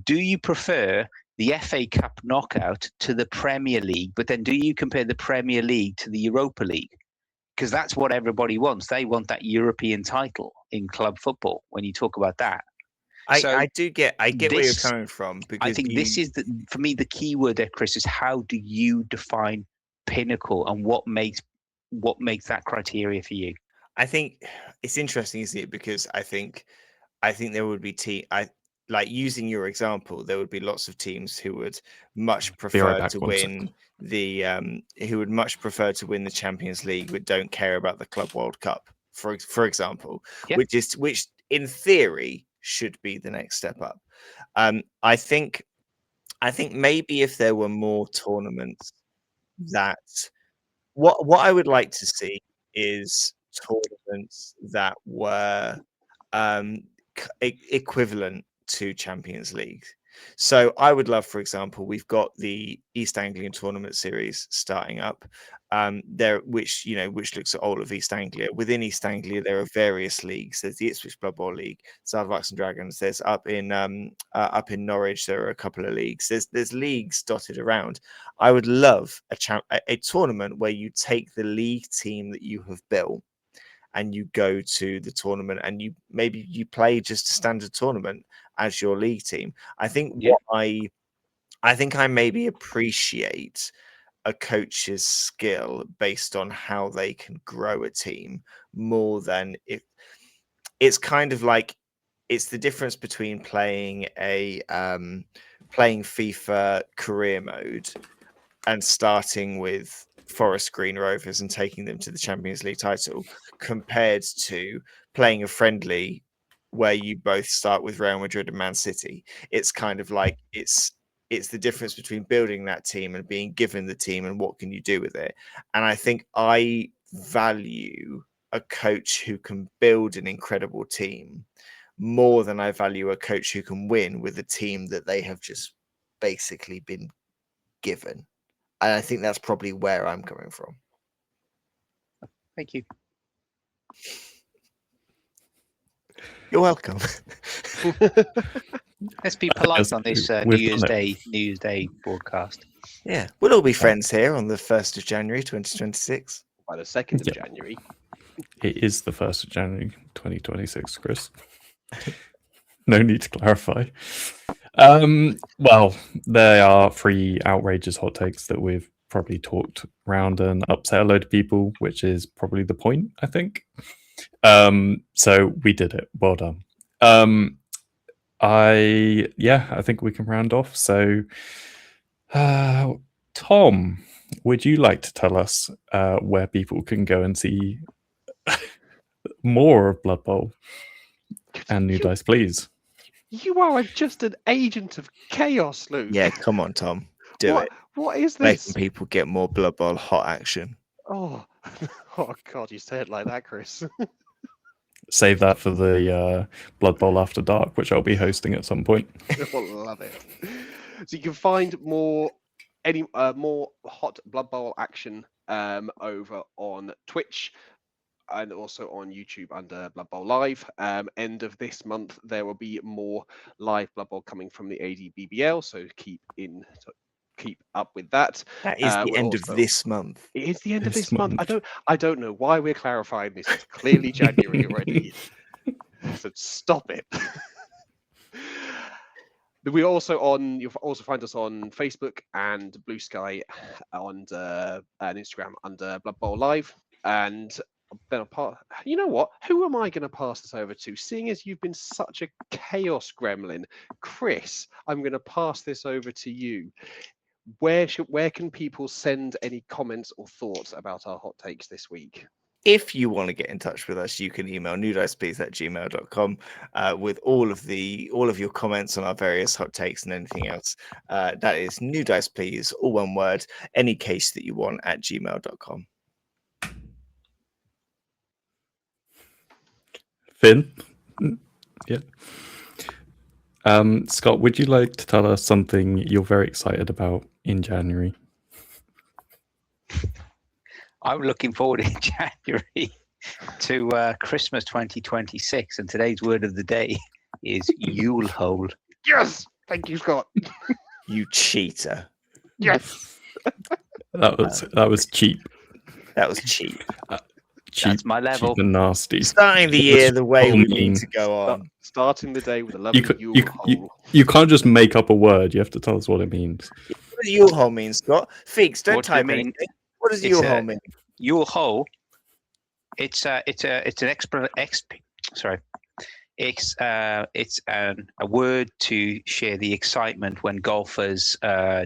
Do you prefer the FA Cup knockout to the Premier League? But then, do you compare the Premier League to the Europa League? Because that's what everybody wants. They want that European title in club football. When you talk about that. I get where you're coming from, because I think this is for me the key word there, Chris, is how do you define pinnacle and what makes that criteria for you? I think it's interesting, isn't it? Because I think there would be like using your example, there would be lots of teams who would much prefer to win the Champions League, but don't care about the Club World Cup, for example, which in theory should be the next step up. I think maybe if there were more tournaments, that what I would like to see is tournaments that were equivalent to Champions League. So I would love, for example, we've got the East Anglian Tournament Series starting up which looks at all of East Anglia. Within East Anglia, there are various leagues. There's the Ipswich Bloodbowl League, Southwarks and Dragons. There's up in Norwich, there are a couple of leagues. There's leagues dotted around. I would love a tournament where you take the league team that you have built and you go to the tournament and you play just a standard tournament as your league team. I think I think I maybe appreciate a coach's skill based on how they can grow a team more than if it's kind of like it's the difference between playing playing FIFA career mode and starting with Forest Green Rovers and taking them to the Champions League title compared to playing a friendly where you both start with Real Madrid and Man City. It's kind of like it's the difference between building that team and being given the team and what can you do with it. And I think I value a coach who can build an incredible team more than I value a coach who can win with a team that they have just basically been given. And I think that's probably where I'm coming from. Thank you. You're welcome. Let's be polite on this New Year's Day broadcast. Yeah, we'll all be friends here on the 1st of January 2026. By the 2nd of January. It is the 1st of January 2026, Chris. No need to clarify. Well, there are 3 outrageous hot takes that we've probably talked around and upset a load of people, which is probably the point, I think. So we did it. Well done. I think we can round off. So, Tom, would you like to tell us where people can go and see more of Blood Bowl and New Dice, please? You are just an agent of chaos, Luke. Yeah, come on, Tom. Do it. What is Making this? people get more Blood Bowl hot action. Oh, oh God! You say it like that, Chris. Save that for the Blood Bowl After Dark, which I'll be hosting at some point. You'll love it. So you can find more hot Blood Bowl action over on Twitch and also on YouTube under Blood Bowl Live. End of this month, there will be more live Blood Bowl coming from the ADBBL, so keep up with that. That is the end of this month. It is the end of this month. I don't know why we're clarifying this. It's clearly January already. So stop it. You'll also find us on Facebook and Blue Sky and Instagram under Blood Bowl Live. And then you know what? Who am I going to pass this over to? Seeing as you've been such a chaos gremlin, Chris, I'm going to pass this over to you. Where can people send any comments or thoughts about our hot takes this week? If you want to get in touch with us, you can email newdiceplease@gmail.com with all of your comments on our various hot takes and anything else. That is newdiceplease, all one word, any case that you want at gmail.com. Finn? Yeah. Scott, would you like to tell us something you're very excited about in January? I'm looking forward in January to Christmas 2026, and today's word of the day is Yule hole. Yes! Thank you, Scott. You cheater. Yes! That was cheap. That was cheap. Cheap, That's my level. cheap and nasty. Starting the year the way we need to go on. Starting the day with a lovely Yule hole. You can't just make up a word. You have to tell us what it means. What does Yule hole mean, Scott? Feakes, don't type anything. What does Yule hole mean? Yule hole. It's a word to share the excitement when golfers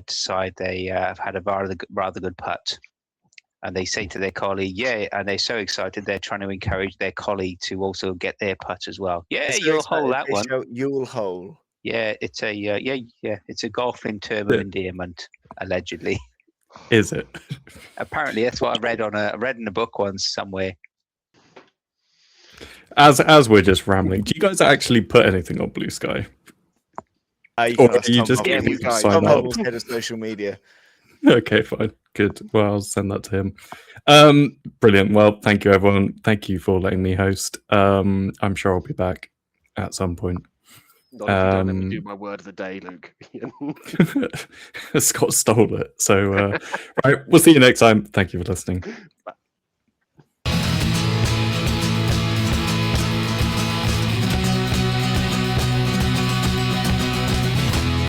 decide they have had a rather good putt, and they say to their colleague, "Yeah," and they're so excited they're trying to encourage their colleague to also get their putt as well. Yeah, Yule hole that one. Yule hole. Yeah, it's a it's a golfing term of endearment, allegedly. Is it? Apparently, that's what I read in a book once somewhere. As we're just rambling, do you guys actually put anything on Blue Sky? Or do you just Tom Hubble's head of social media? Okay, fine. Good. Well, I'll send that to him. Brilliant. Well, thank you, everyone. Thank you for letting me host. I'm sure I'll be back at some point. Not if you don't let me do my word of the day, Luke. Scott stole it. So, right, we'll see you next time. Thank you for listening. Bye.